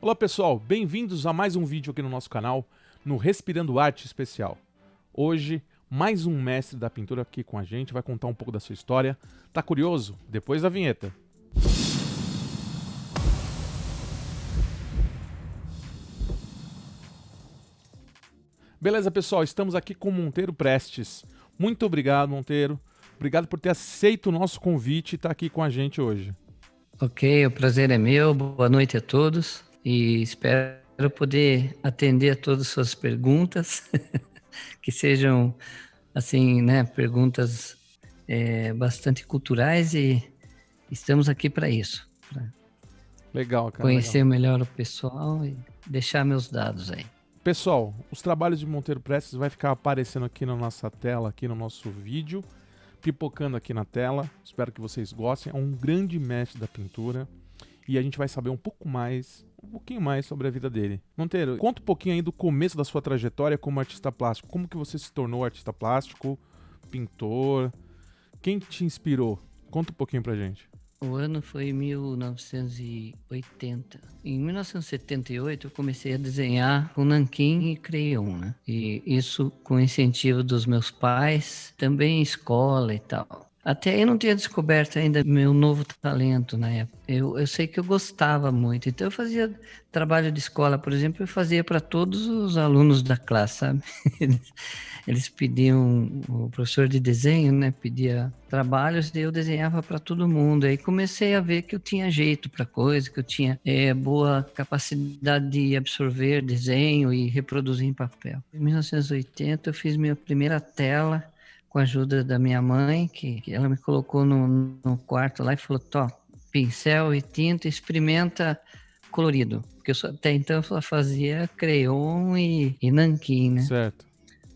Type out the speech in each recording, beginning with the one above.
Olá pessoal, bem-vindos a mais um vídeo aqui no nosso canal, no Respirando Arte Especial. Hoje, mais um mestre da pintura aqui com a gente, vai contar um pouco da sua história. Tá curioso? Depois da vinheta. Beleza pessoal, estamos aqui com Monteiro Prestes. Muito obrigado, Monteiro. Obrigado por ter aceito o nosso convite e estar aqui com a gente hoje. Ok, o prazer é meu. Boa noite a todos e espero poder atender a todas as suas perguntas, que sejam, assim, né, perguntas bastante culturais e estamos aqui para isso, para Legal, cara. conhecer Legal. melhor o pessoal e deixar meus dados aí. Pessoal, os trabalhos de Monteiro Prestes vai ficar aparecendo aqui na nossa tela, aqui no nosso vídeo, pipocando aqui na tela. Espero que vocês gostem. É um grande mestre da pintura e a gente vai saber um pouquinho mais sobre a vida dele. Monteiro, conta um pouquinho aí do começo da sua trajetória como artista plástico. Como que você se tornou artista plástico, pintor? Quem te inspirou? Conta um pouquinho pra gente. O ano foi 1980. Em 1978 eu comecei a desenhar com nanquim e crayon, né? E isso com incentivo dos meus pais, também escola e tal. Até aí eu não tinha descoberto ainda meu novo talento na época. Eu sei que eu gostava muito. Então eu fazia trabalho de escola, por exemplo, eu fazia para todos os alunos da classe, sabe? Eles pediam, o professor de desenho, né, pedia trabalhos e eu desenhava para todo mundo. Aí comecei a ver que eu tinha jeito para coisa, que eu tinha boa capacidade de absorver desenho e reproduzir em papel. Em 1980 eu fiz minha primeira tela com a ajuda da minha mãe, que ela me colocou no quarto lá e falou, tó, pincel e tinta, experimenta colorido. Porque até então eu só fazia crayon e nanquim, né? Certo.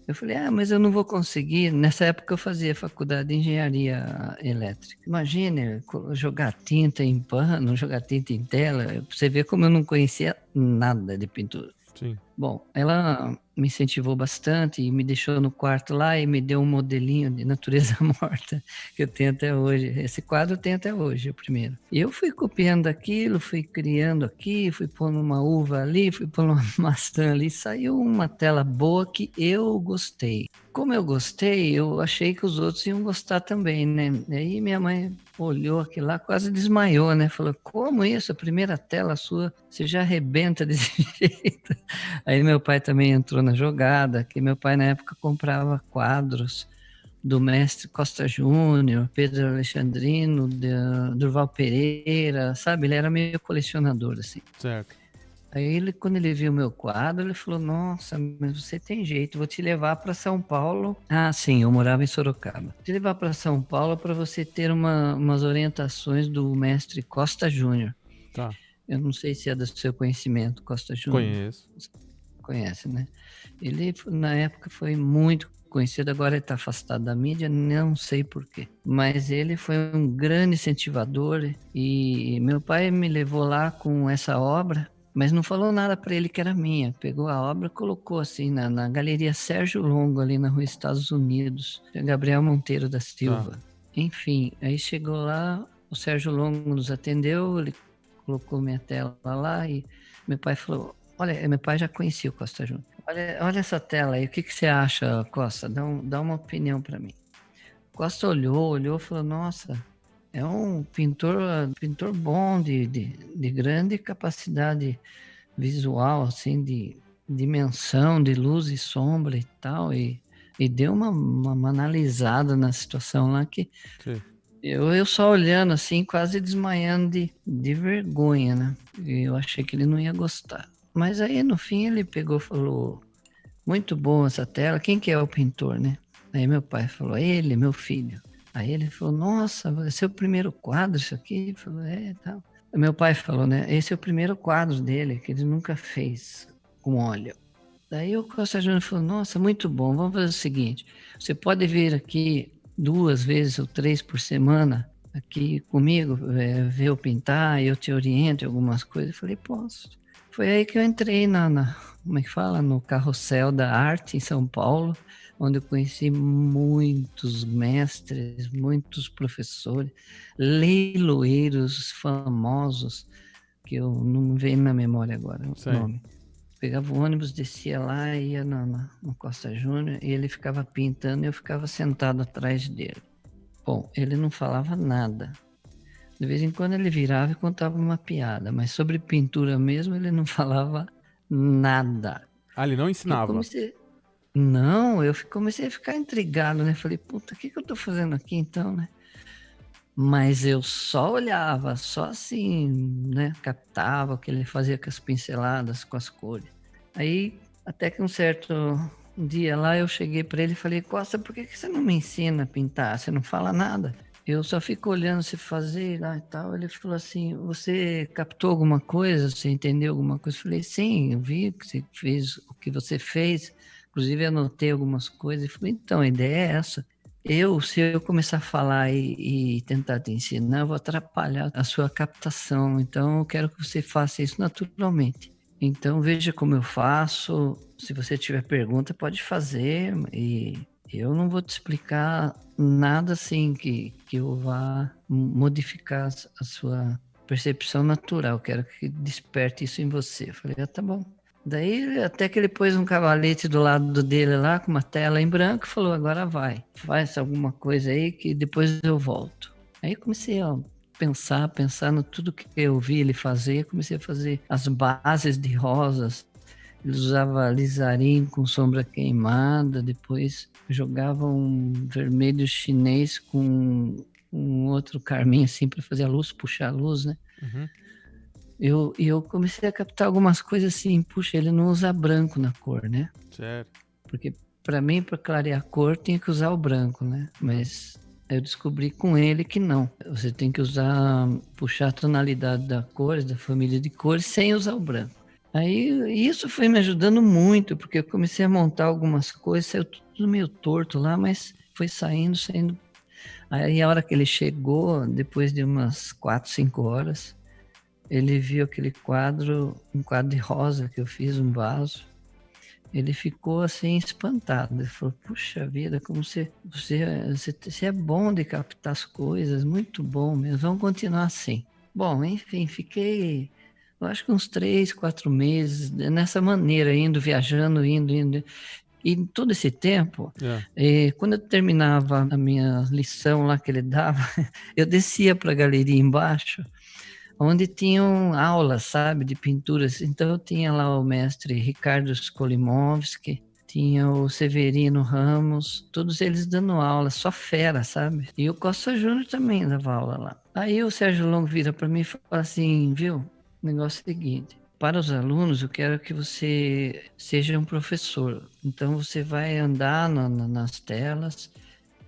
Eu falei, mas eu não vou conseguir. Nessa época eu fazia faculdade de engenharia elétrica. Imagine jogar tinta em pano, jogar tinta em tela. Você vê como eu não conhecia nada de pintura. Sim. Bom, ela me incentivou bastante e me deixou no quarto lá e me deu um modelinho de natureza morta que eu tenho até hoje. Esse quadro eu tenho até hoje, o primeiro. E eu fui copiando aquilo, fui criando aqui, fui pondo uma uva ali, fui pondo uma maçã ali. Saiu uma tela boa que eu gostei. Como eu gostei, eu achei que os outros iam gostar também, né? Aí minha mãe olhou aquilo lá, quase desmaiou, né? Falou, como isso? A primeira tela sua, você já arrebenta desse jeito. Aí meu pai também entrou na jogada, que meu pai na época comprava quadros do mestre Costa Júnior, Pedro Alexandrino, Durval Pereira, sabe? Ele era meio colecionador, assim. Certo. Aí ele, quando ele viu meu quadro, ele falou, nossa, mas você tem jeito, vou te levar para São Paulo. Ah, sim, eu morava em Sorocaba. Vou te levar para São Paulo para você ter umas orientações do mestre Costa Júnior. Tá. Eu não sei se é do seu conhecimento, Costa Júnior. Conheço. Conhece, né? Ele, na época, foi muito conhecido, agora ele está afastado da mídia, não sei porquê. Mas ele foi um grande incentivador e meu pai me levou lá com essa obra, mas não falou nada para ele que era minha. Pegou a obra e colocou assim na Galeria Sérgio Longo, ali na Rua Estados Unidos, Gabriel Monteiro da Silva. Tá. Enfim, aí chegou lá, o Sérgio Longo nos atendeu, ele colocou minha tela lá e meu pai falou, olha, meu pai já conhecia o Costa Júnior. Olha essa tela aí, o que você acha, Costa? Dá uma opinião para mim. Costa olhou e falou, nossa, é um pintor bom, de grande capacidade visual, assim, de dimensão, de luz e sombra e tal, e deu uma analisada na situação lá que Sim. eu só olhando assim, quase desmaiando de vergonha, né? E eu achei que ele não ia gostar. Mas aí no fim ele pegou e falou, muito bom essa tela, quem que é o pintor, né? Aí meu pai falou, ele, meu filho. Aí ele falou, nossa, vai ser o primeiro quadro isso aqui? Ele falou, tal. Meu pai falou, né, esse é o primeiro quadro dele, que ele nunca fez com óleo. Daí o Costa Júnior falou, nossa, muito bom, vamos fazer o seguinte, você pode vir aqui 2 vezes ou 3 por semana aqui comigo, ver eu pintar, eu te oriento em algumas coisas. Eu falei, posso. Foi aí que eu entrei como é que fala? No carrossel da arte em São Paulo, onde eu conheci muitos mestres, muitos professores, leiloeiros famosos, que eu não me veio na memória agora o Sei. nome. Pegava o ônibus, descia lá, ia no Costa Júnior, e ele ficava pintando e eu ficava sentado atrás dele. Bom, ele não falava nada. De vez em quando ele virava e contava uma piada, mas sobre pintura mesmo ele não falava nada. Ah, ele não Eu ensinava. comecei a ficar intrigado, né? Falei, puta, o que eu tô fazendo aqui então, né? Mas eu só olhava, só assim, né? Captava o que ele fazia com as pinceladas, com as cores. Aí, até que um certo dia lá, eu cheguei para ele e falei, Costa, por que você não me ensina a pintar? Você não fala nada. Eu só fico olhando você fazer lá e tal. Ele falou assim, você captou alguma coisa? Você entendeu alguma coisa? Eu falei, sim, eu vi que você fez o que você fez. Inclusive, anotei algumas coisas. Ele falou, então, a ideia é essa. Se eu começar a falar e tentar te ensinar, eu vou atrapalhar a sua captação. Então, eu quero que você faça isso naturalmente. Então, veja como eu faço. Se você tiver pergunta, pode fazer. E eu não vou te explicar nada assim que eu vá modificar a sua percepção natural. Eu quero que desperte isso em você. Eu falei, tá bom. Daí, até que ele pôs um cavalete do lado dele lá, com uma tela em branco, e falou, agora vai, faz alguma coisa aí que depois eu volto. Aí comecei a pensar no tudo que eu vi ele fazer, comecei a fazer as bases de rosas. Ele usava alizarim com sombra queimada, depois jogava um vermelho chinês com um outro carmim assim para fazer a luz, puxar a luz, né? Uhum. Eu comecei a captar algumas coisas assim, puxa, ele não usa branco na cor, né? Certo. Porque para mim, para clarear a cor, tinha que usar o branco, né? Mas eu descobri com ele que não. Você tem que puxar a tonalidade da cor, da família de cores, sem usar o branco. Aí isso foi me ajudando muito, porque eu comecei a montar algumas coisas, saiu tudo meio torto lá, mas foi saindo. Aí a hora que ele chegou, depois de umas 4, 5 horas, ele viu aquele quadro, um quadro de rosa que eu fiz, um vaso. Ele ficou assim espantado. Ele falou, puxa vida, como você é bom de captar as coisas, muito bom mesmo, vamos continuar assim. Bom, enfim, fiquei, eu acho que uns 3, 4 meses nessa maneira, viajando, indo. E todo esse tempo, quando eu terminava a minha lição lá que ele dava, eu descia para a galeria embaixo, onde tinham aulas, sabe, de pinturas. Então, eu tinha lá o mestre Ricardo Skolimowski, tinha o Severino Ramos, todos eles dando aula, só fera, sabe? E o Costa Júnior também dava aula lá. Aí o Sérgio Longo vira para mim e fala assim, viu, o negócio é o seguinte, para os alunos eu quero que você seja um professor. Então, você vai andar nas telas,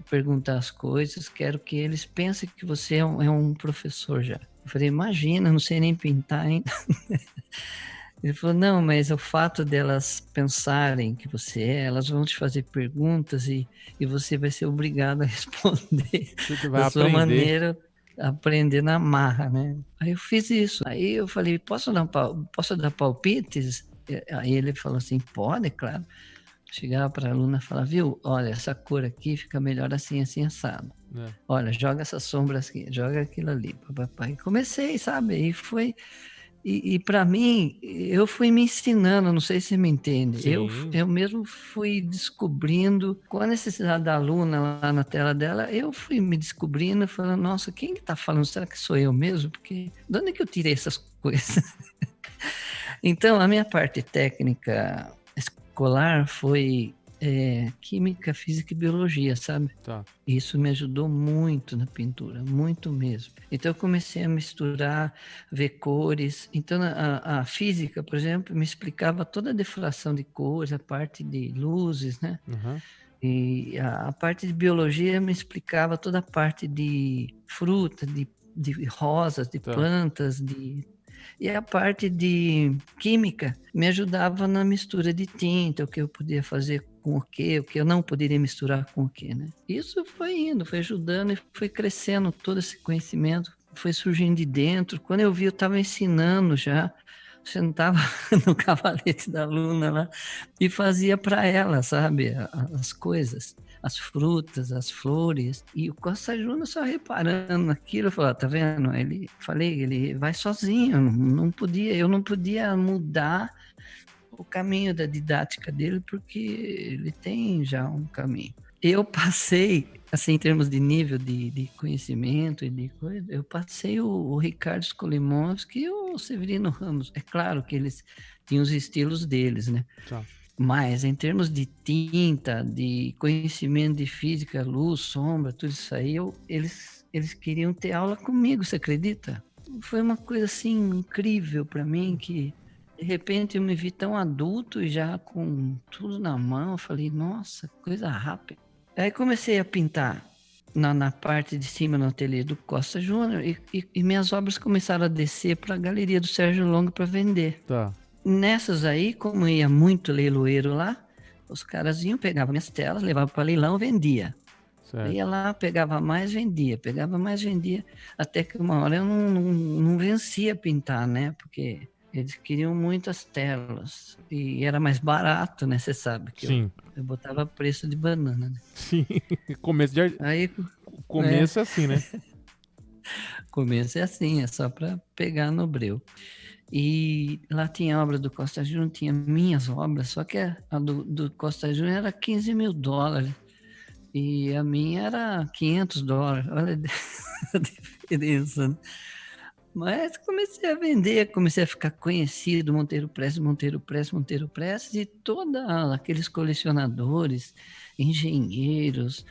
perguntar as coisas, quero que eles pensem que você é um professor já. Eu falei, imagina, não sei nem pintar ainda. Ele falou, não, mas o fato delas pensarem que você elas vão te fazer perguntas e você vai ser obrigado a responder Você vai da sua aprender. maneira, aprender na marra, né? Aí eu fiz isso. Aí eu falei, posso dar palpites? Aí ele falou assim, pode, claro. Chegava para a aluna e falava, viu, olha, essa cor aqui fica melhor assim, assim, assado. Olha, joga essa sombra aqui, joga aquilo ali. Papai. Comecei, sabe? E foi... E para mim, eu fui me ensinando, não sei se você me entende. Eu mesmo fui descobrindo, com a necessidade da aluna lá na tela dela, eu fui me descobrindo, falando, nossa, quem que tá falando? Será que sou eu mesmo? Porque de onde é que eu tirei essas coisas? Então, a minha parte técnica escolar foi química, física e biologia, sabe? Tá. Isso me ajudou muito na pintura, muito mesmo. Então eu comecei a misturar, ver cores. Então a física, por exemplo, me explicava toda a deflação de cores, a parte de luzes, né? Uhum. E a parte de biologia me explicava toda a parte de fruta, de rosas, de plantas, E a parte de química me ajudava na mistura de tinta, o que eu podia fazer com o que eu não poderia misturar com o que, né? Isso foi indo, foi ajudando e foi crescendo todo esse conhecimento, foi surgindo de dentro. Quando eu vi, eu estava ensinando já sentava no cavalete da Luna lá e fazia para ela, sabe, as coisas, as frutas, as flores. E o Costa Júnior só reparando naquilo, falou, tá vendo? Ele vai sozinho, eu não podia mudar o caminho da didática dele, porque ele tem já um caminho. Eu passei, assim, em termos de nível de conhecimento e de coisa, eu passei o Ricardo Skolimowski e o Severino Ramos. É claro que eles tinham os estilos deles, né? Tá. Mas em termos de tinta, de conhecimento de física, luz, sombra, tudo isso aí, eles queriam ter aula comigo, você acredita? Foi uma coisa assim incrível para mim, que de repente eu me vi tão adulto e já com tudo na mão. Eu falei, nossa, coisa rápida. Aí comecei a pintar na parte de cima no ateliê do Costa Júnior e minhas obras começaram a descer para a galeria do Sérgio Longo para vender. Tá. Nessas aí, como ia muito leiloeiro lá, os caras iam, pegavam minhas telas, levavam para leilão, vendia. Certo. Ia lá, pegava mais, vendia, até que uma hora eu não vencia pintar, né? Porque eles queriam muitas telas e era mais barato, né? Você sabe que Sim. eu botava preço de banana, né? Sim. Começo de... Aí, Começo é assim, né? começo é assim, é só para pegar no breu. E lá tinha a obra do Costa Júnior, tinha minhas obras, só que a do Costa Júnior era $15 mil. E a minha era $500. Olha a diferença, né? Mas comecei a vender, comecei a ficar conhecido, Monteiro Press, e todos aqueles colecionadores, engenheiros,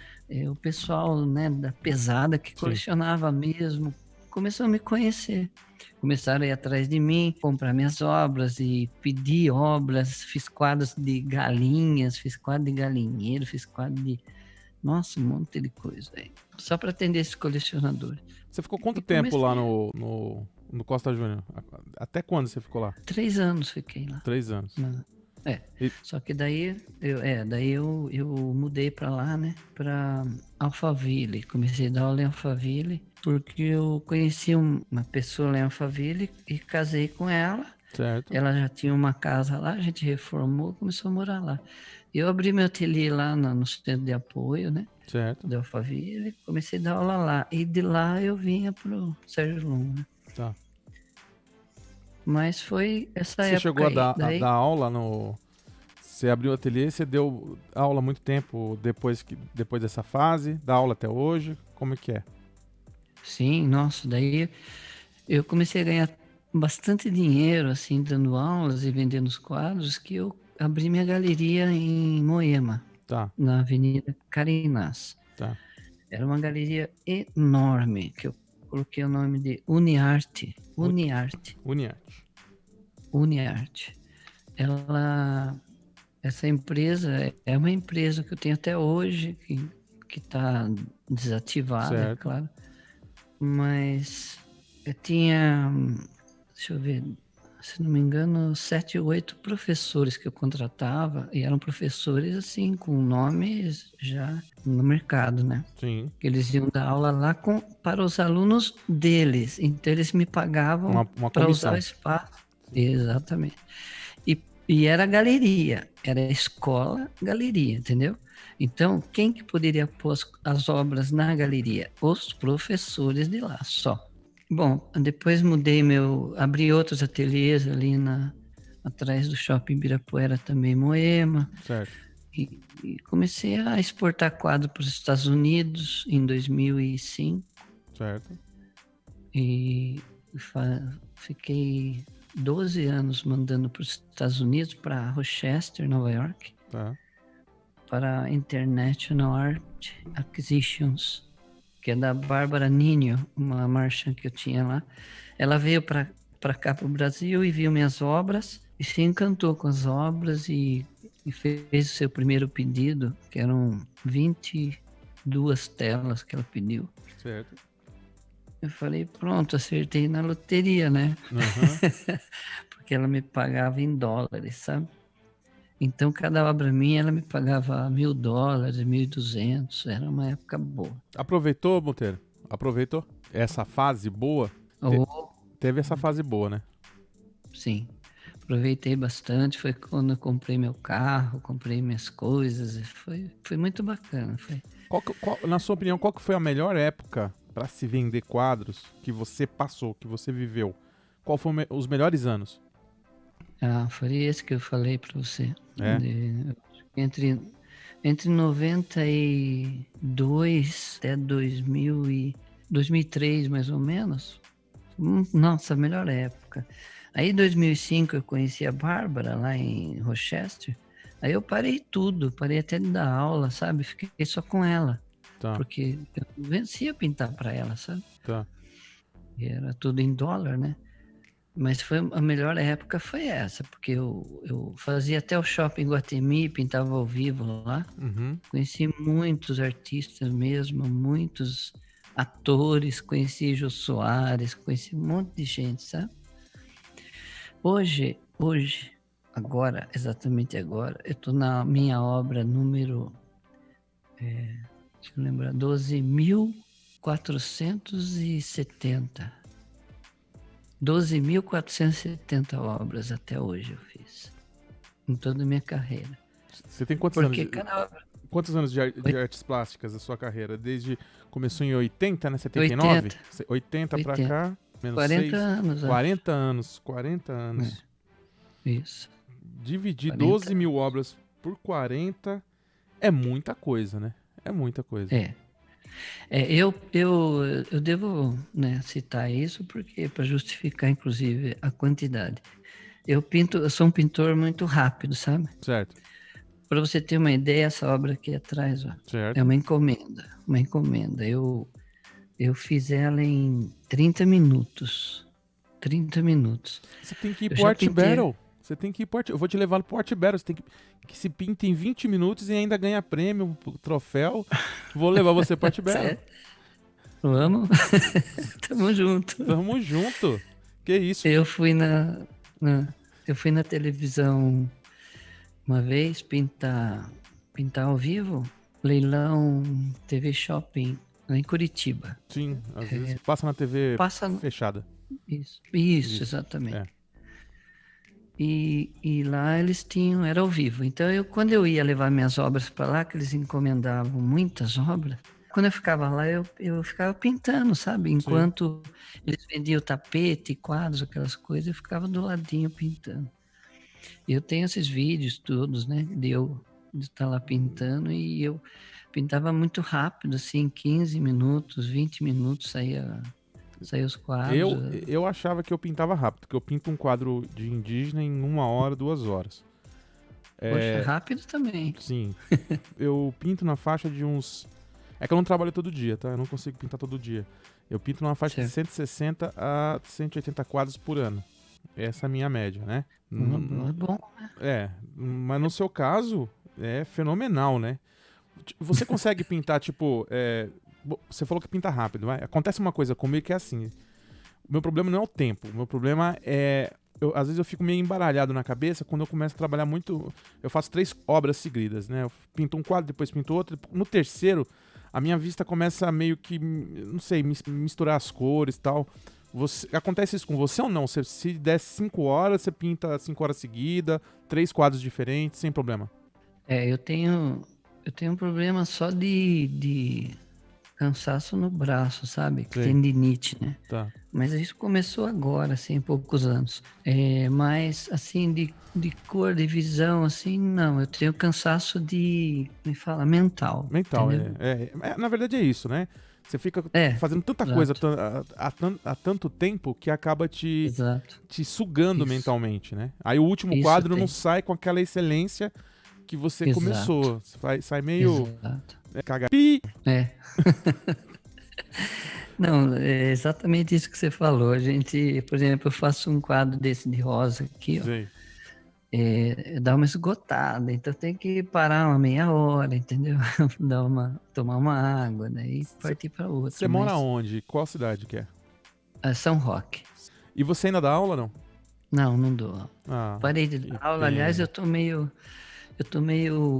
o pessoal, né, da pesada que colecionava mesmo, começou a me conhecer. Começaram a ir atrás de mim, comprar minhas obras e pedir obras. Fiz quadros de galinhas, fiz quadro de galinheiro, fiz quadro de... Nossa, um monte de coisa aí. Só para atender esses colecionadores. Você ficou quanto tempo lá no Costa Júnior? Até quando você ficou lá? 3 anos fiquei lá. 3 anos. Só que daí eu mudei para lá, né? Para Alphaville. Comecei a dar aula em Alphaville, porque eu conheci uma pessoa lá em Alphaville e casei com ela. Certo. Ela já tinha uma casa lá, a gente reformou, começou a morar lá. Eu abri meu ateliê lá no centro de apoio, né? Certo. De Alphaville, comecei a dar aula lá. E de lá eu vinha pro Sérgio Longo, né? Tá. Mas foi essa Você época chegou a aí. dar aula no... Você abriu o ateliê, você deu aula há muito tempo depois dessa fase? Dá aula até hoje? Como é que é? Sim, nossa, daí eu comecei a ganhar bastante dinheiro, assim, dando aulas e vendendo os quadros, que eu abri minha galeria em Moema, Tá. na Avenida Carinás. Tá. Era uma galeria enorme, que eu coloquei o nome de Uniarte. Essa empresa é uma empresa que eu tenho até hoje, que está desativada, certo. É claro. Mas eu tinha, deixa eu ver, se não me engano, 7 ou 8 professores que eu contratava, e eram professores assim, com nomes já no mercado, né? Sim. Eles iam dar aula lá para os alunos deles, então eles me pagavam para usar o espaço. Exatamente. E era galeria, era escola, galeria, entendeu? Então, quem que poderia pôr as obras na galeria? Os professores de lá, só. Bom, depois abri outros ateliês ali atrás do Shopping Ibirapuera, também Moema. Certo. E comecei a exportar quadro para os Estados Unidos em 2005. Certo. E fiquei 12 anos mandando para os Estados Unidos, para Rochester, Nova York, para International Art Acquisitions, que é da Bárbara Ninho, uma marchand que eu tinha lá. Ela veio para cá, para o Brasil, e viu minhas obras, e se encantou com as obras, e fez o seu primeiro pedido, que eram 22 telas que ela pediu. Certo. Eu falei, pronto, acertei na loteria, né? Uhum. Porque ela me pagava em dólares, sabe? Então, cada obra minha, ela me pagava $1.000, 1.200. Era uma época boa. Aproveitou, Monteiro? Aproveitou essa fase boa? Teve essa fase boa, né? Sim. Aproveitei bastante. Foi quando eu comprei meu carro, comprei minhas coisas. Foi muito bacana. Foi. Na sua opinião, qual que foi a melhor época para se vender quadros que você passou, que você viveu? Qual foram os melhores anos? Foi esse que eu falei para você. É? Entre 92 até 2003, mais ou menos. Nossa, a melhor época. Aí, em 2005, eu conheci a Bárbara lá em Rochester. Aí eu parei tudo, parei até de dar aula, sabe? Fiquei só com ela. Tá. Porque eu não vencia pintar para ela, sabe? Tá. E era tudo em dólar, né? Mas a melhor época foi essa, porque eu fazia até o shopping Guatemi, pintava ao vivo lá. Uhum. Conheci muitos artistas mesmo, muitos atores, conheci Jô Soares, conheci um monte de gente, sabe? Hoje, agora, exatamente agora, eu estou na minha obra número, deixa eu lembrar, 12.470. 12.470 obras até hoje eu fiz, em toda a minha carreira. Você tem quantos Porque anos? cada obra... Quantos anos de artes plásticas da sua carreira? Começou em 80, né? 79? 80 para cá, menos 40 6. anos. 40 anos. 40 anos. Isso. Dividir 12 mil obras por 40 é muita coisa, né? É muita coisa. Eu devo, né, citar isso porque para justificar, inclusive, a quantidade. Eu sou um pintor muito rápido, sabe? Certo. Para você ter uma ideia, essa obra aqui atrás, ó, certo. É uma encomenda. Eu fiz ela em 30 minutos. 30 minutos. Você tem que ir pro Art Battle. Você tem que ir pro Eu vou te levar pro Art Battle. Você tem que se pinta em 20 minutos e ainda ganha prêmio, troféu. Vou levar você pro Art Battle. Vamos? Tamo junto. Tamo junto. Que isso? Eu fui na televisão uma vez pintar ao vivo, leilão TV Shopping lá em Curitiba. Sim, às vezes passa na TV fechada. Isso, exatamente. E lá eles era ao vivo. Então, quando eu ia levar minhas obras para lá, que eles encomendavam muitas obras, quando eu ficava lá, eu ficava pintando, sabe? Enquanto eles vendiam tapete, quadros, aquelas coisas, eu ficava do ladinho pintando. Eu tenho esses vídeos todos, né? De estar lá pintando, e eu pintava muito rápido, assim, 15 minutos, 20 minutos, saía os quadros. Eu achava que eu pintava rápido, porque eu pinto um quadro de indígena em 1 hora, 2 horas. Poxa, rápido também. Sim. Eu pinto na faixa de uns... É que eu não trabalho todo dia, tá? Eu não consigo pintar todo dia. Eu pinto numa faixa de 160 a 180 quadros por ano. Essa é a minha média, né? É bom, né? Mas no seu caso, é fenomenal, né? Você consegue pintar, tipo... Você falou que pinta rápido, vai? Acontece uma coisa comigo que é assim. O meu problema não é o tempo. O meu problema é... às vezes eu fico meio embaralhado na cabeça quando eu começo a trabalhar muito... Eu faço 3 obras seguidas, né? Eu pinto um quadro, depois pinto outro. No terceiro, a minha vista começa a meio que... Não sei, misturar as cores e tal. Acontece isso com você ou não? Se der 5 horas, você pinta 5 horas seguidas, 3 quadros diferentes, sem problema? Eu tenho um problema só de cansaço no braço, sabe? Que tendinite, né? Tá. Mas isso começou agora, assim, em poucos anos. Mas, assim, de cor, de visão, assim, não. Eu tenho cansaço mental. Mental, na verdade é isso, né? Você fica fazendo tanta coisa há tanto tempo que acaba te sugando mentalmente, né? Aí o último quadro não sai com aquela excelência que você começou. Sai meio... Cagapi! Não, é exatamente isso que você falou. A gente, por exemplo, eu faço um quadro desse de rosa aqui, ó. Dá uma esgotada, então tem que parar uma meia hora, entendeu? Tomar uma água, daí partir para outra. Você mora onde? Qual cidade que é? São Roque. E você ainda dá aula, não? Não dou. Parei de dar aula. Aliás, eu tô meio,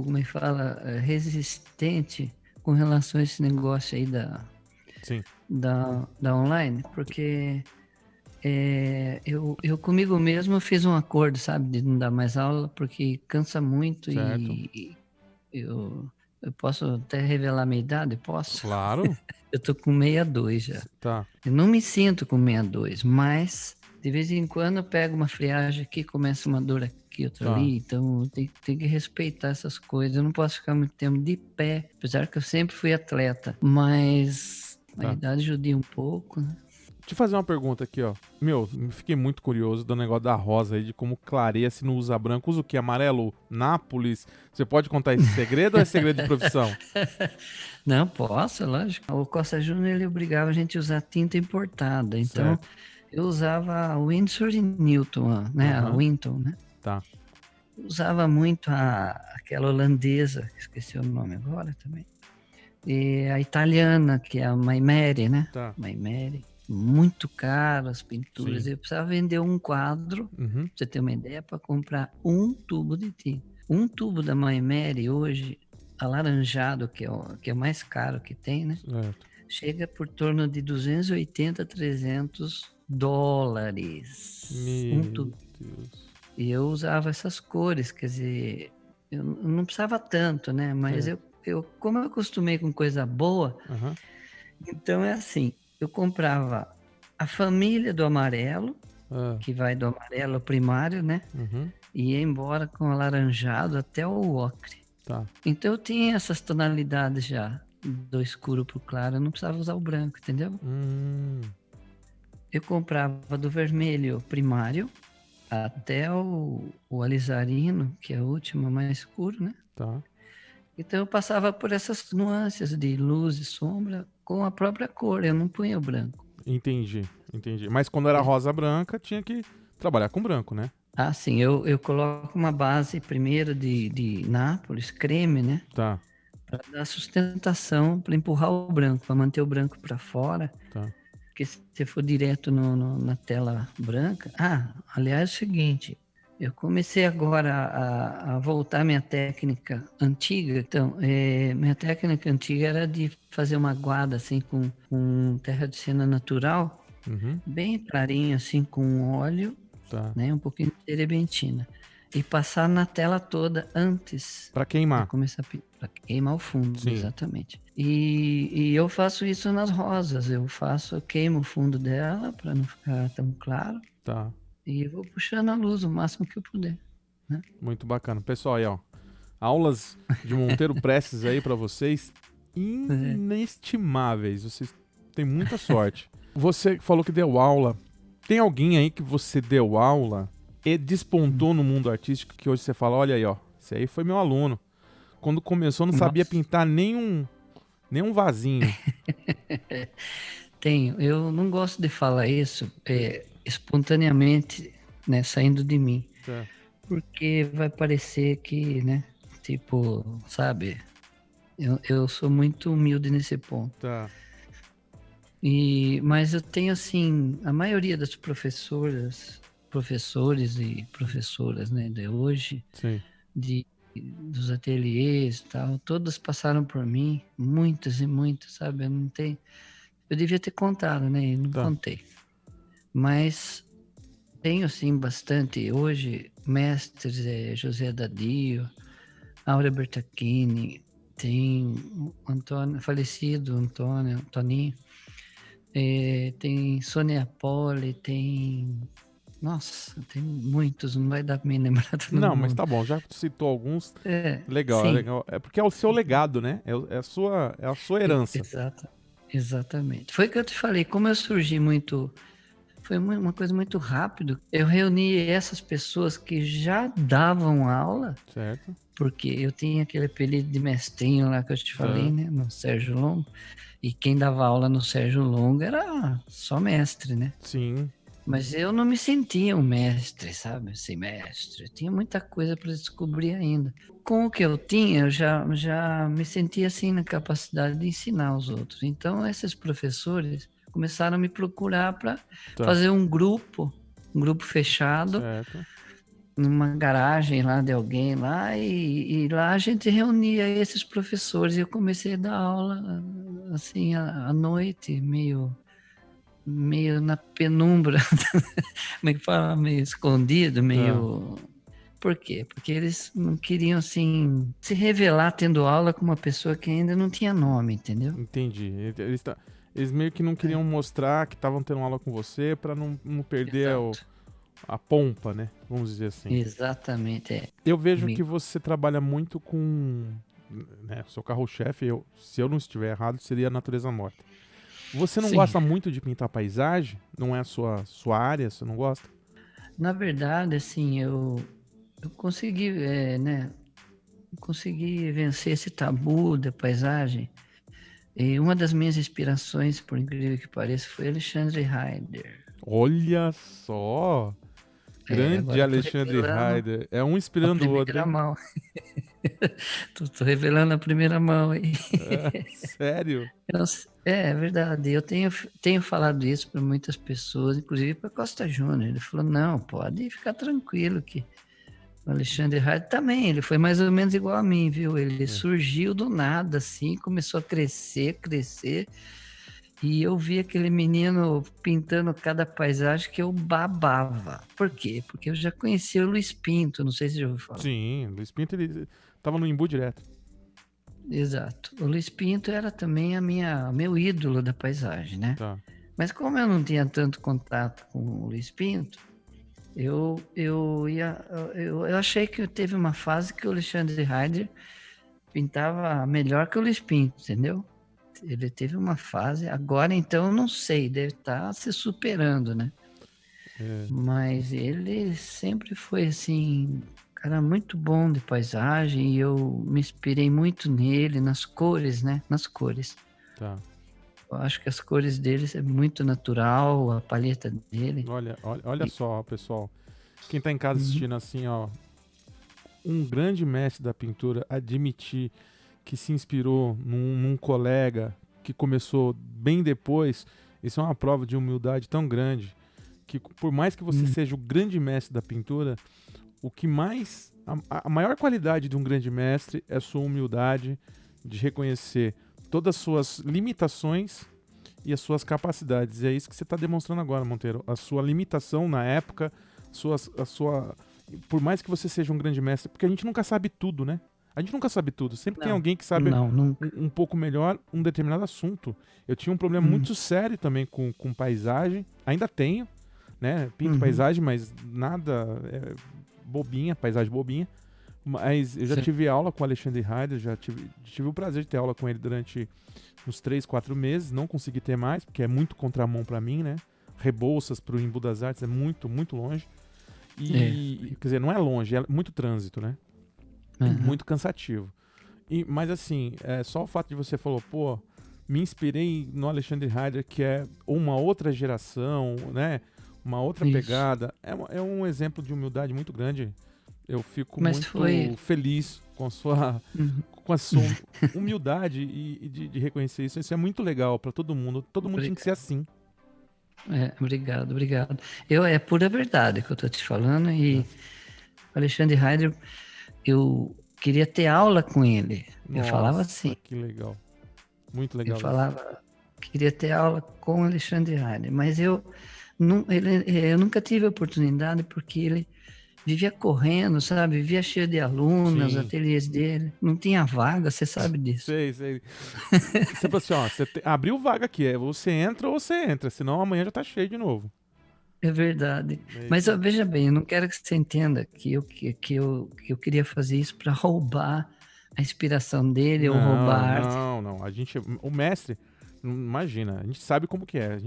como é que fala, resistente com relação a esse negócio aí da online, porque eu comigo mesmo eu fiz um acordo, sabe, de não dar mais aula, porque cansa muito Certo. e eu posso até revelar minha idade? Posso? Claro. Eu tô com 62 já. Tá. Eu não me sinto com 62, mas de vez em quando eu pego uma friagem aqui, começa uma dor aqui, outra Tá. ali, então tem que respeitar essas coisas. Eu não posso ficar muito tempo de pé, apesar que eu sempre fui atleta, mas a Tá. idade judia um pouco, né? Deixa eu fazer uma pergunta aqui, ó. Meu, fiquei muito curioso do negócio da rosa aí, de como clareia se não usa branco. Usa o que? Amarelo? Nápoles? Você pode contar esse segredo ou é segredo de profissão? Não, posso, lógico. O Costa Júnior ele obrigava a gente a usar tinta importada, então Certo. eu usava a Winsor e Newton, né? A Aham. Winton, né? Tá. Usava muito aquela holandesa, esqueci o nome agora também. E a italiana, que é a Maimeri, né? Tá. Maimeri. Muito caro as pinturas. Sim. Eu precisava vender um quadro, Uhum. pra você ter uma ideia, para comprar um tubo de tinta. Um tubo da Maimeri hoje, alaranjado, que é o mais caro que tem, né? Certo. Chega por torno de 280, 300 dólares. Um Meu tubo. Deus. E eu usava essas cores, quer dizer, eu não precisava tanto, né? Mas É. como eu acostumei com coisa boa, Aham. então é assim, eu comprava a família do amarelo, Ah. que vai do amarelo primário, né? Uhum. E ia embora com alaranjado até o ocre. Tá. Então eu tinha essas tonalidades já, do escuro pro claro, eu não precisava usar o branco, entendeu? Eu comprava do vermelho primário até o alizarino, que é o último mais escuro, né? Tá. Então eu passava por essas nuances de luz e sombra com a própria cor, eu não punha o branco. Entendi. Mas quando era rosa branca, tinha que trabalhar com branco, né? Ah, sim, eu coloco uma base primeiro de Nápoles, creme, né? Tá. Para dar sustentação, para empurrar o branco, para manter o branco para fora. Tá. Porque se você for direto na tela branca... Ah, aliás, é o seguinte, eu comecei agora a voltar à minha técnica antiga. Então, minha técnica antiga era de fazer uma aguada assim com terra de cena natural, Uhum. bem clarinho assim com óleo, Tá. né, um pouquinho de terebintina, e passar na tela toda antes Pra de queimar. começar a queimar o fundo. Sim. Exatamente. E eu faço isso nas rosas, eu queimo o fundo dela para não ficar tão claro. Tá. E eu vou puxando a luz o máximo que eu puder. Né? Muito bacana. Pessoal, aí, ó. Aulas de Monteiro Prestes aí pra vocês. Inestimáveis. Vocês têm muita sorte. Você falou que deu aula. Tem alguém aí que você deu aula e despontou no mundo artístico que hoje você fala, olha aí, ó. Esse aí foi meu aluno. Quando começou não sabia pintar nenhum vasinho. Tenho. Eu não gosto de falar isso espontaneamente, né, saindo de mim. Tá. Porque vai parecer que, né, tipo, sabe, eu sou muito humilde nesse ponto. Tá. Mas eu tenho, assim, a maioria das professores e professoras, né, de hoje, Sim. dos ateliês e tal, todas passaram por mim, muitas e muitas, sabe? Eu devia ter contado, né? E não contei. Mas tenho, assim, bastante. Hoje, mestres, José Dadio, Áurea Bertacchini, tem Antônio, falecido Toninho, tem Sônia Poli, tem... Nossa, tem muitos, não vai dar pra me lembrar todo mundo. Não, mas tá bom, já citou alguns. Legal, sim. é legal. É porque é o seu legado, né? É a sua herança. Exatamente. Foi o que eu te falei, como eu surgi muito... Foi uma coisa muito rápido. Eu reuni essas pessoas que já davam aula. Certo. Porque eu tinha aquele apelido de mestrinho lá que eu te falei, né? No Sérgio Longo. E quem dava aula no Sérgio Longo era só mestre, né? Sim. Mas eu não me sentia um mestre, sabe? Assim, mestre. Eu tinha muita coisa para descobrir ainda. Com o que eu tinha, eu já me sentia assim na capacidade de ensinar os outros. Então, esses professores começaram a me procurar para fazer um grupo fechado, certo, numa garagem lá de alguém lá, e lá a gente reunia esses professores e eu comecei a dar aula assim à noite, meio meio na penumbra, como é que fala? Meio escondido, meio... Por quê? Porque eles não queriam, assim, se revelar tendo aula com uma pessoa que ainda não tinha nome, entendeu? Entendi. Eles meio que não queriam mostrar que estavam tendo aula com você pra não perder Exato. a pompa, né? Vamos dizer assim. Exatamente, é. Eu vejo que Comigo. você trabalha muito com, né, seu carro-chefe, se eu não estiver errado, seria a natureza morta. Você não Sim. gosta muito de pintar paisagem? Não é a sua área? Você não gosta? Na verdade, assim, eu consegui, né? Consegui vencer esse tabu da paisagem. E uma das minhas inspirações, por incrível que pareça, foi Alexandre Heider. Olha só! Grande Agora eu tô Alexandre revelando Heider. É um a inspirando o outro, primeira hein? mão. Tô revelando a primeira mão aí. É, sério? É verdade. Eu tenho falado isso para muitas pessoas, inclusive para Costa Júnior. Ele falou: não, pode ficar tranquilo que o Alexandre Hyde também, ele foi mais ou menos igual a mim, viu? Ele É. surgiu do nada, assim, começou a crescer, e eu vi aquele menino pintando cada paisagem que eu babava. Por quê? Porque eu já conhecia o Luiz Pinto, não sei se você já ouviu falar. Sim, Luiz Pinto, ele tava no Imbu direto. Exato. O Luiz Pinto era também meu ídolo da paisagem, né? Tá. Mas como eu não tinha tanto contato com o Luiz Pinto, eu achei que teve uma fase que o Alexandre Heider pintava melhor que o Luiz Pinto, entendeu? Ele teve uma fase, agora então eu não sei, deve estar se superando, né? É. Mas ele sempre foi assim, cara muito bom de paisagem e eu me inspirei muito nele, nas cores, né? Nas cores. Tá. Eu acho que as cores dele é muito natural, a paleta dele. Olha E, só, pessoal. Quem tá em casa uhum, assistindo assim, ó, um grande mestre da pintura admitir que se inspirou num colega que começou bem depois, isso é uma prova de humildade tão grande que por mais que você uhum, seja o grande mestre da pintura, o que mais a maior qualidade de um grande mestre é a sua humildade de reconhecer todas as suas limitações e as suas capacidades. E é isso que você está demonstrando agora, Monteiro. A sua limitação na época, a sua. Por mais que você seja um grande mestre, porque a gente nunca sabe tudo, né? A gente nunca sabe tudo. Sempre tem não, alguém que sabe não, nunca. um pouco melhor um determinado assunto. Eu tinha um problema Uhum, muito sério também com paisagem. Ainda tenho, né? Pinto uhum, paisagem, mas nada bobinha, paisagem bobinha. Mas eu já sim, tive aula com o Alexandre Heider, já tive o prazer de ter aula com ele durante uns 3, 4 meses. Não consegui ter mais, porque é muito contramão pra mim, né? Rebouças pro Embu das Artes é muito, muito longe. é, Quer dizer, não é longe, é muito trânsito, né? E uhum, muito cansativo. Mas assim, só o fato de você falar, pô, me inspirei no Alexandre Heider, que é uma outra geração, né? Uma outra isso. pegada. É um exemplo de humildade muito grande. Eu fico Mas muito foi, feliz uhum, com a sua humildade e de reconhecer isso. Isso é muito legal para todo mundo. Todo mundo tinha que ser obrigado. assim. Obrigado, obrigado. É pura verdade que eu tô te falando e Né? o Alexandre Heider, eu queria ter aula com ele. Eu falava Nossa, assim, que legal. Muito eu legal isso. falava, queria ter aula com o Alexandre Heider, mas eu nunca tive a oportunidade porque ele vivia correndo, sabe? Vivia cheio de alunos, Sim. ateliês dele, não tinha vaga, você sabe disso. Sei, sei. Você falou assim, ó, abriu vaga aqui, você entra ou você entra, senão amanhã já tá cheio de novo. É verdade. É Mas isso ó, aí. veja bem, eu não quero que você entenda que eu queria fazer isso para roubar a inspiração dele ou roubar Não, a arte. não, não. O mestre, imagina, a gente sabe como que é.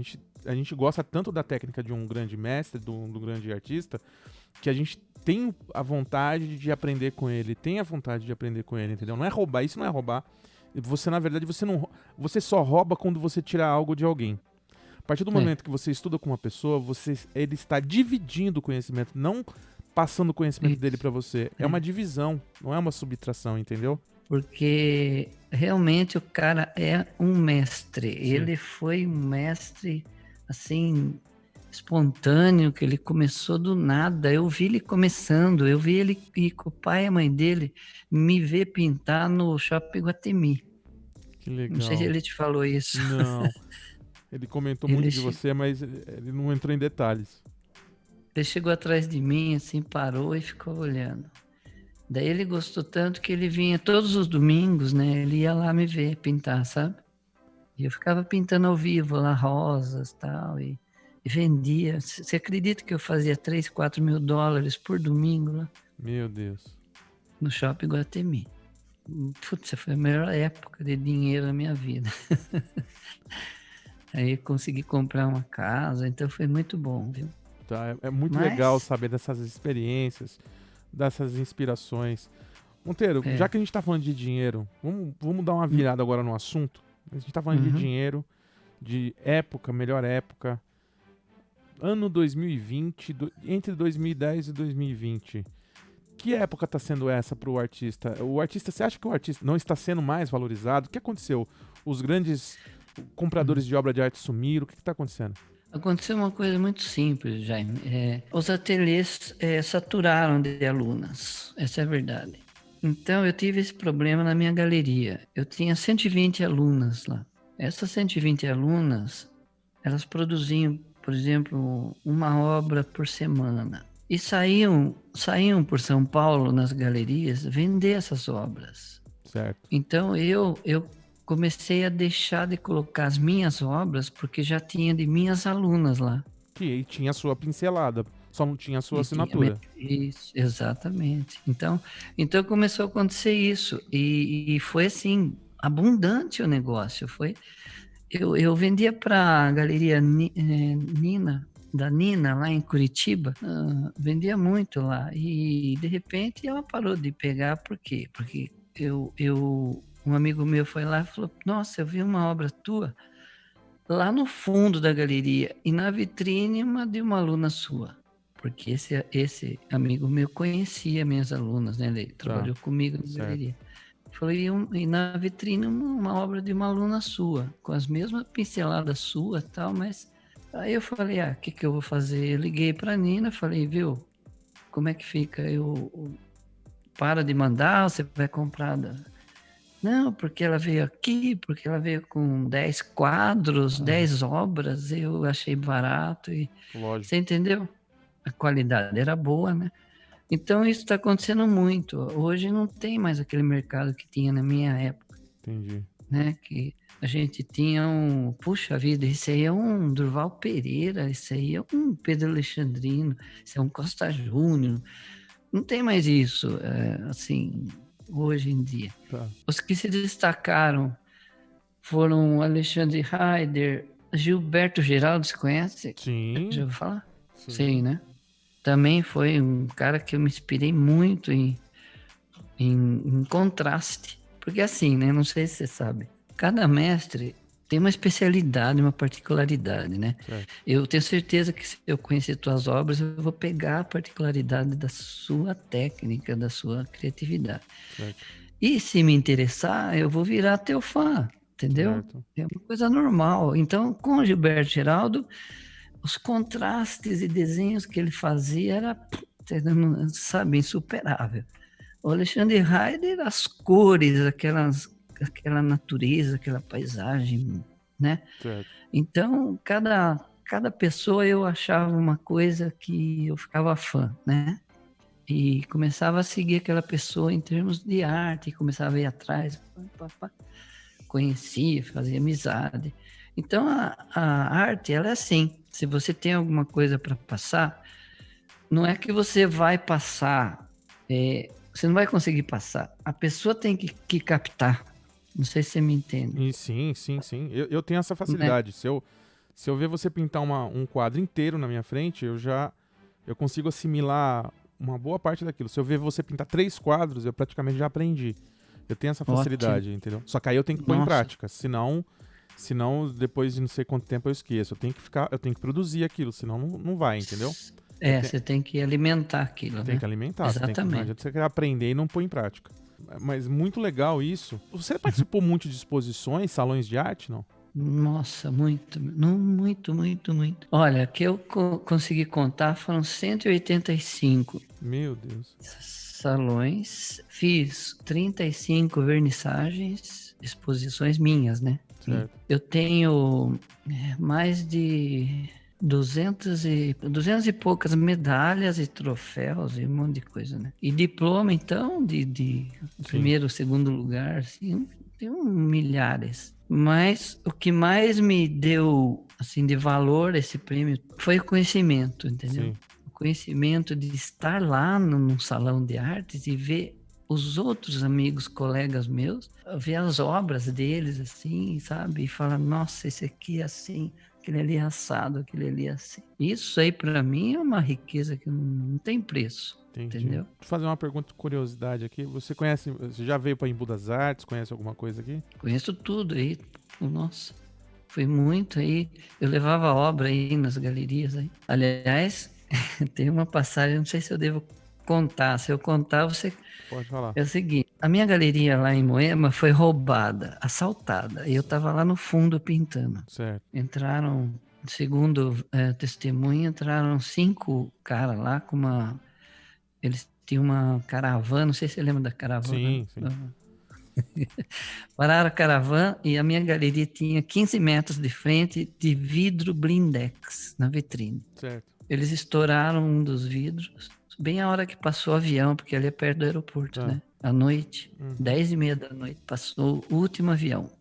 A gente gosta tanto da técnica de um grande mestre, de um grande artista, que a gente tem a vontade de aprender com ele, tem a vontade de aprender com ele, entendeu? Não é roubar, isso não é roubar. Você, na verdade, você só rouba quando você tira algo de alguém. A partir do É, momento que você estuda com uma pessoa, ele está dividindo o conhecimento, não passando o conhecimento dele isso. para você. É É. uma divisão, não é uma subtração, entendeu? Porque realmente o cara é um mestre. Sim. Ele foi um mestre assim espontâneo, que ele começou do nada. Eu vi ele começando, eu vi ele ir com o pai e a mãe dele me ver pintar no Shopping Guatemi. Que Não sei se legal. ele te falou isso. Não. Ele comentou Ele muito de che- você, mas ele não entrou em detalhes. Ele chegou atrás de mim, assim, parou e ficou olhando. Daí ele gostou tanto que ele vinha todos os domingos, né? Ele ia lá me ver pintar, sabe? E eu ficava pintando ao vivo lá, rosas tal, e vendia. Você acredita que eu fazia 3, 4 mil dólares por domingo lá Meu Deus. no Shopping Guatemi? Putz, essa foi a melhor época de dinheiro da minha vida. Aí eu consegui comprar uma casa, então foi muito bom, viu? Tá? É muito legal Mas, saber dessas experiências, dessas inspirações. Monteiro, já é, que a gente tá falando de dinheiro, vamos dar uma virada agora no assunto. A gente tá falando de uhum. dinheiro, de época, melhor época. Ano 2020, entre 2010 e 2020. Que época tá sendo essa pro artista? O artista, você acha que o artista não está sendo mais valorizado? O que aconteceu? Os grandes compradores de obra de arte sumiram? O que tá acontecendo? Aconteceu uma coisa muito simples, Jaime. Os ateliês saturaram de alunas, essa é a verdade. Então, eu tive esse problema na minha galeria. Eu tinha 120 alunas lá. Essas 120 alunas, elas produziam, por exemplo, uma obra por semana. E saíam por São Paulo nas galerias vender essas obras. Certo. Então eu comecei a deixar de colocar as minhas obras porque já tinha de minhas alunas lá. Que aí tinha a sua pincelada, só não tinha a sua E tinha assinatura. isso, exatamente. Então começou a acontecer isso e foi assim abundante o negócio. Eu vendia para a galeria Nina da Nina lá em Curitiba, vendia muito lá e de repente ela parou de pegar. Por quê? Porque um amigo meu foi lá e falou: Nossa, eu vi uma obra tua lá no fundo da galeria e na vitrine de uma aluna sua. Porque esse amigo meu conhecia minhas alunas, né? Ele Tá, trabalhou comigo na certo. galeria. Falei, e na vitrine uma obra de uma aluna sua, com as mesmas pinceladas suas e tal, mas... Aí eu falei, o que eu vou fazer? Eu liguei pra Nina, falei, viu, como é que fica? Para de mandar, você vai comprar Não, porque ela veio aqui, porque ela veio com 10 quadros, 10 obras, eu achei barato e... Você Lógico, entendeu? A qualidade era boa, né? Então isso está acontecendo muito. Hoje não tem mais aquele mercado que tinha na minha época, entendi. né? Que a gente tinha puxa vida, esse aí é um Durval Pereira, esse aí é um Pedro Alexandrino, esse é um Costa Júnior. Não tem mais isso, assim, hoje em dia. Tá. Os que se destacaram foram Alexandre Heider, Gilberto Geraldo, você conhece? Já Sim, ouviu falar? sim. Sim, né? Também foi um cara que eu me inspirei muito em contraste. Porque assim, né? Não sei se você sabe. Cada mestre tem uma especialidade, uma particularidade, né? Certo. Eu tenho certeza que se eu conhecer tuas obras, eu vou pegar a particularidade da sua técnica, da sua criatividade. Certo. E se me interessar, eu vou virar teu fã, entendeu? Certo. É uma coisa normal. Então, com o Gilberto Geraldo, os contrastes e desenhos que ele fazia era, sabe, insuperável. O Alexandre Heider, as cores, aquela natureza, aquela paisagem, né? Certo. Então, cada pessoa eu achava uma coisa que eu ficava fã, né? E começava a seguir aquela pessoa em termos de arte, começava a ir atrás, conhecia, fazia amizade. Então, a arte, ela é assim, se você tem alguma coisa para passar, não é que você vai passar, você não vai conseguir passar. A pessoa tem que captar. Não sei se você me entende. E sim, sim, sim. Eu tenho essa Né? facilidade. Se eu ver você pintar um quadro inteiro na minha frente, eu consigo assimilar uma boa parte daquilo. Se eu ver você pintar 3 quadros, eu praticamente já aprendi. Eu tenho essa Ótimo. facilidade, entendeu? Só que aí eu tenho que pôr em Nossa. prática. Senão, depois de não sei quanto tempo eu esqueço. Eu tenho que produzir aquilo, senão não vai, entendeu? Você tem que alimentar aquilo, Tem né? que alimentar, não Exatamente. adianta você querer aprender e não pôr em prática. Mas muito legal isso. Você participou muito de exposições, salões de arte, não? Nossa, muito, muito, muito, muito. Olha, que eu consegui contar foram 185 Meu Deus. salões, fiz 35 vernissagens exposições minhas, né? Certo. Eu tenho mais de 200 e poucas medalhas e troféus e um monte de coisa, né? E diploma, então, de primeiro, segundo lugar, assim, tenho milhares. Mas o que mais me deu, assim, de valor esse prêmio foi o conhecimento, entendeu? Sim. O conhecimento de estar lá num salão de artes e ver os outros amigos, colegas meus, ver as obras deles, assim, sabe? E falar, nossa, esse aqui é assim, aquele ali é assado, aquele ali é assim. Isso aí, para mim, é uma riqueza que não tem preço. Entendi. Entendeu? Vou fazer uma pergunta de curiosidade aqui. Você já veio para Embu das Artes? Conhece alguma coisa aqui? Conheço tudo aí. Nossa, foi muito aí. Eu levava obra aí nas galerias aí. Aliás, tem uma passagem, não sei se eu devo contar. Se eu contar, você... Pode falar. É o seguinte, a minha galeria lá em Moema foi roubada, assaltada. E eu estava lá no fundo pintando. Certo. Entraram, segundo testemunha, entraram 5 caras lá com uma... Eles tinham uma caravana, não sei se você lembra da caravana. Sim, sim. Pararam a caravana e a minha galeria tinha 15 metros de frente de vidro blindex na vitrine. Certo. Eles estouraram um dos vidros, bem a hora que passou o avião, porque ali é perto do aeroporto, né? À noite, 10h30 da noite, passou o último avião.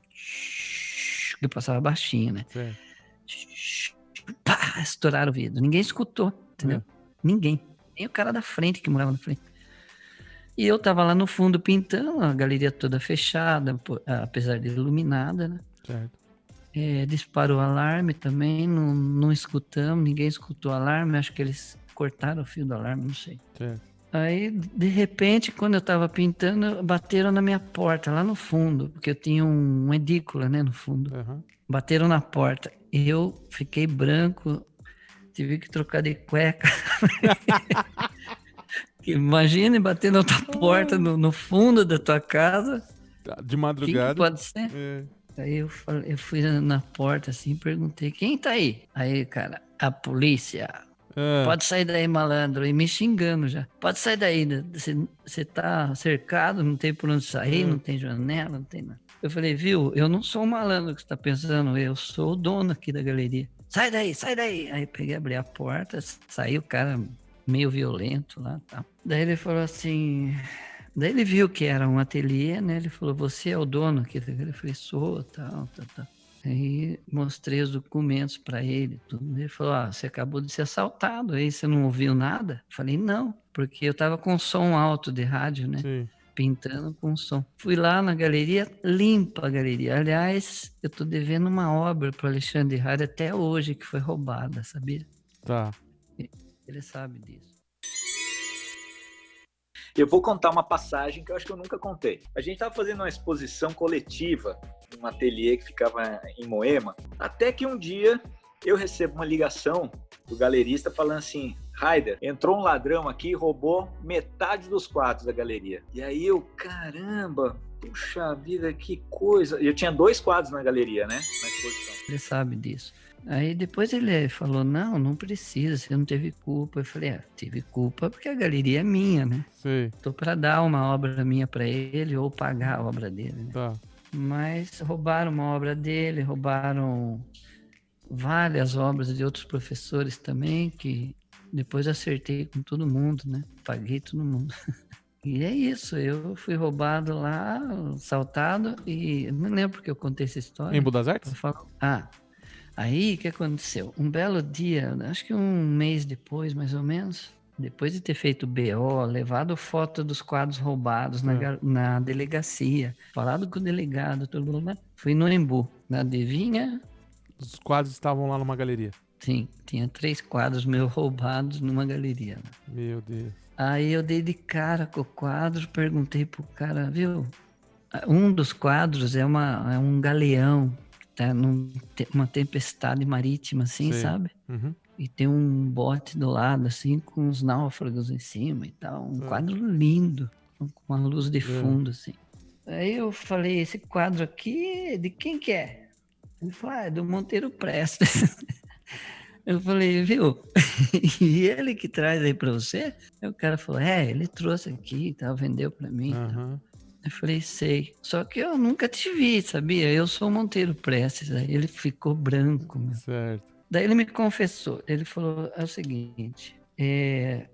Que passava baixinho, né? Certo. Pá, estouraram o vidro. Ninguém escutou, entendeu? Ninguém. Nem o cara da frente que morava na frente. E eu tava lá no fundo pintando, a galeria toda fechada, apesar de iluminada, né? Certo. Disparou o alarme também, não escutamos, ninguém escutou o alarme, acho que eles cortaram o fio do alarme, não sei. Certo. Aí, de repente, quando eu tava pintando, bateram na minha porta, lá no fundo, porque eu tinha uma edícula, né, no fundo. Uhum. Bateram na porta. Eu fiquei branco, tive que trocar de cueca. Imagine bater na tua porta no fundo da tua casa. De madrugada. Quem que pode ser? Aí eu fui na porta assim, perguntei, quem tá aí? Aí, cara, a polícia. Pode sair daí, malandro. E me xingando já. Pode sair daí. Você tá cercado, não tem por onde sair, não tem janela, não tem nada. Eu falei, viu, eu não sou o malandro que você tá pensando, eu sou o dono aqui da galeria. Sai daí, sai daí. Aí peguei, abri a porta, saiu o cara meio violento lá, tá. Daí ele falou assim... Daí ele viu que era um ateliê, né? Ele falou, você é o dono aqui? Eu falei, sou, tal. Aí mostrei os documentos para ele, tudo. Ele falou, você acabou de ser assaltado, aí você não ouviu nada? Eu falei, não, porque eu tava com som alto de rádio, né? Sim. Pintando com som. Fui lá na galeria, limpa a galeria. Aliás, eu tô devendo uma obra pro Alexandre Hardy até hoje, que foi roubada, sabia? Tá. Ele sabe disso. Eu vou contar uma passagem que eu acho que eu nunca contei. A gente estava fazendo uma exposição coletiva num ateliê que ficava em Moema, até que um dia eu recebo uma ligação do galerista falando assim, Raider, entrou um ladrão aqui e roubou metade dos quadros da galeria. E aí eu, caramba, puxa vida, que coisa. Eu tinha 2 quadros na galeria, né, na exposição. Ele sabe disso. Aí depois ele falou, não precisa, você não teve culpa. Eu falei, tive culpa porque a galeria é minha, né? Sim. Tô para dar uma obra minha para ele ou pagar a obra dele, né? Tá. Mas roubaram uma obra dele, roubaram várias obras de outros professores também, que depois acertei com todo mundo, né? Paguei todo mundo. E é isso, eu fui roubado lá, assaltado, e não lembro porque eu contei essa história. Em Embu das Artes? Aí, o que aconteceu? Um belo dia, acho que um mês depois, mais ou menos, depois de ter feito BO, levado foto dos quadros roubados na delegacia, falado com o delegado, tudo lá, fui no Embu. Adivinha? Os quadros estavam lá numa galeria. Sim, tinha 3 quadros meus roubados numa galeria. Meu Deus. Aí eu dei de cara com o quadro, perguntei pro cara, viu? Um dos quadros é um galeão, tá numa tempestade marítima, assim, sabe? Uhum. E tem um bote do lado, assim, com os náufragos em cima e tal. Um quadro lindo, com uma luz de fundo, assim. Aí eu falei, esse quadro aqui, de quem que é? Ele falou, é do Monteiro Prestes. Eu falei, viu? E ele que traz aí pra você? Aí o cara falou, ele trouxe aqui e tal, vendeu pra mim. Uhum. Eu falei, sei. Só que eu nunca te vi, sabia? Eu sou o Monteiro Prestes. Aí ele ficou branco, meu. Certo. Daí ele me confessou. Ele falou, é o seguinte,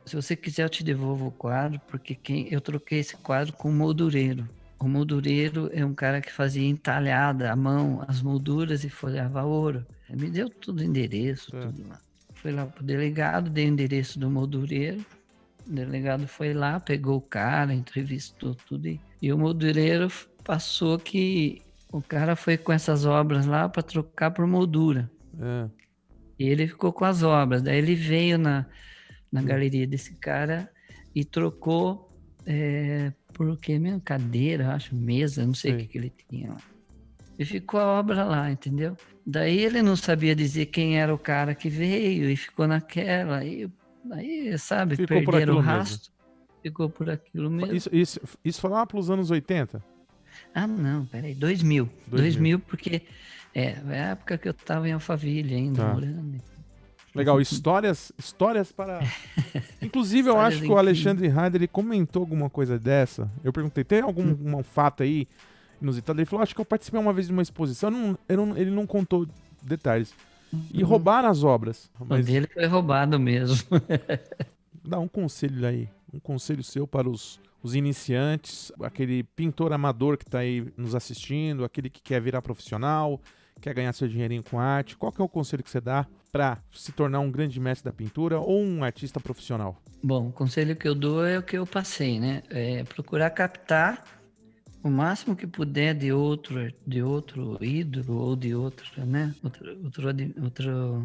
se você quiser eu te devolvo o quadro, porque eu troquei esse quadro com o moldureiro. O moldureiro é um cara que fazia entalhada à mão as molduras e folhava ouro. Ele me deu tudo, endereço, tudo lá. Fui lá pro delegado, dei o endereço do moldureiro. O delegado foi lá, pegou o cara, entrevistou tudo. E o moldureiro passou que o cara foi com essas obras lá para trocar por moldura. E ele ficou com as obras. Daí ele veio na galeria desse cara e trocou por o que mesmo? Cadeira, acho, mesa, não sei o que ele tinha lá. E ficou a obra lá, entendeu? Daí ele não sabia dizer quem era o cara que veio e ficou naquela. Aí, sabe, Ficou perderam o rastro. Ficou por aquilo mesmo. Isso foi lá pelos anos 80? Ah, não, peraí, 2000. 2000 porque é a época que eu tava em Alphaville ainda, morando. Legal, histórias para... Inclusive, eu acho que o Alexandre Heider, ele comentou alguma coisa dessa. Eu perguntei, tem algum fato aí inusitado? Ele falou, acho que eu participei uma vez de uma exposição, ele não contou detalhes. E roubaram as obras. Mas... O dele foi roubado mesmo. Dá um conselho aí, um conselho seu para os iniciantes, aquele pintor amador que está aí nos assistindo, aquele que quer virar profissional, quer ganhar seu dinheirinho com arte. Qual que é o conselho que você dá para se tornar um grande mestre da pintura ou um artista profissional? Bom, o conselho que eu dou é o que eu passei, né? É procurar captar o máximo que puder de outro ídolo ou de outra, né? Outra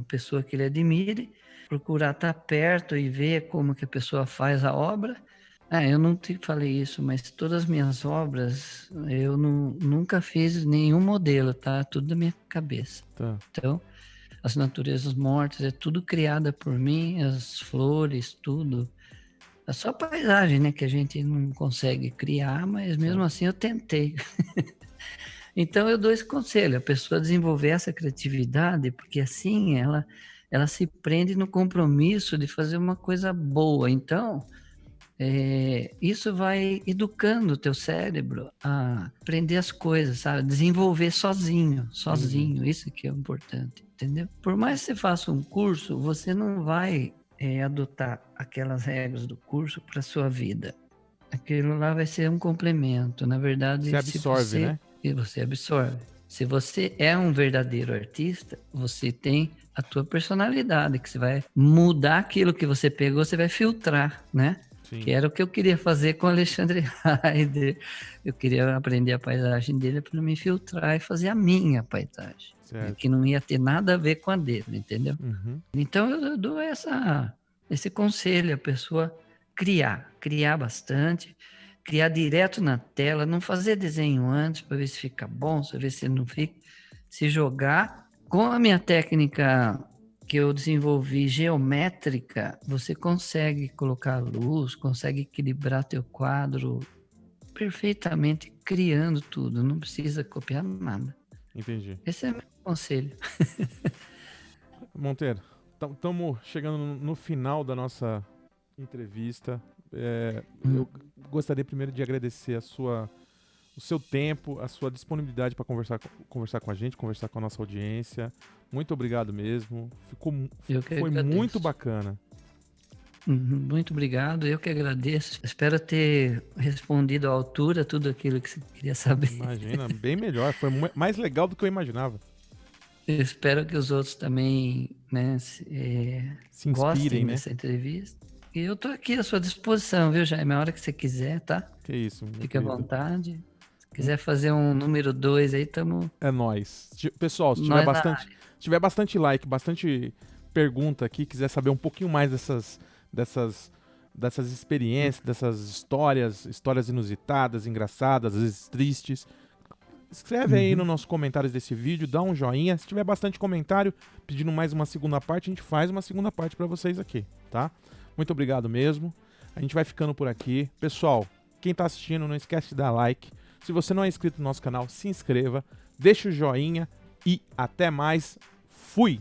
pessoa que ele admire, procurar estar perto e ver como que a pessoa faz a obra. Eu não te falei isso, mas todas as minhas obras eu nunca fiz nenhum modelo, tá? Tudo da minha cabeça. Tá. Então, as naturezas mortas é tudo criada por mim, as flores, tudo. É só paisagem, né, que a gente não consegue criar, mas mesmo assim eu tentei. Então eu dou esse conselho, a pessoa desenvolver essa criatividade, porque assim ela se prende no compromisso de fazer uma coisa boa. Então, isso vai educando o teu cérebro a aprender as coisas, sabe? Desenvolver sozinho, isso que é importante, entendeu? Por mais que você faça um curso, você não vai adotar aquelas regras do curso para sua vida. Aquilo lá vai ser um complemento. Na verdade, você absorve, né? E você absorve. Se você é um verdadeiro artista, você tem a tua personalidade, que você vai mudar aquilo que você pegou, você vai filtrar, né? Sim. Que era o que eu queria fazer com o Alexandre Heider. Eu queria aprender a paisagem dele para me filtrar e fazer a minha paisagem. Certo. Que não ia ter nada a ver com a dele, entendeu? Uhum. Então eu dou esse conselho, a pessoa criar bastante, criar direto na tela, não fazer desenho antes para ver se fica bom, para ver se não fica, se jogar. Com a minha técnica que eu desenvolvi geométrica, você consegue colocar luz, consegue equilibrar teu quadro perfeitamente, criando tudo, não precisa copiar nada. Entendi. Esse é o meu conselho. Monteiro, estamos chegando no final da nossa entrevista. Eu gostaria primeiro de agradecer o seu tempo, a sua disponibilidade para conversar com a gente, conversar com a nossa audiência. Muito obrigado mesmo. Foi muito bacana. Muito obrigado, eu que agradeço. Espero ter respondido à altura tudo aquilo que você queria saber. Imagina, bem melhor. Foi mais legal do que eu imaginava. Eu espero que os outros também, né, se inspirem, gostem, né, dessa entrevista. E eu tô aqui à sua disposição, viu, Jaime? A hora que você quiser, tá? Que isso. Fique à vontade. Se quiser fazer um número 2 aí, tamo... É nóis. Pessoal, se tiver bastante like, bastante pergunta aqui, quiser saber um pouquinho mais dessas experiências, dessas histórias inusitadas, engraçadas, às vezes tristes, escreve aí nos nossos comentários desse vídeo, dá um joinha. Se tiver bastante comentário pedindo mais uma segunda parte, a gente faz uma segunda parte para vocês aqui, tá? Muito obrigado mesmo. A gente vai ficando por aqui. Pessoal, quem tá assistindo, não esquece de dar like. Se você não é inscrito no nosso canal, se inscreva, deixa o joinha e até mais. Fui!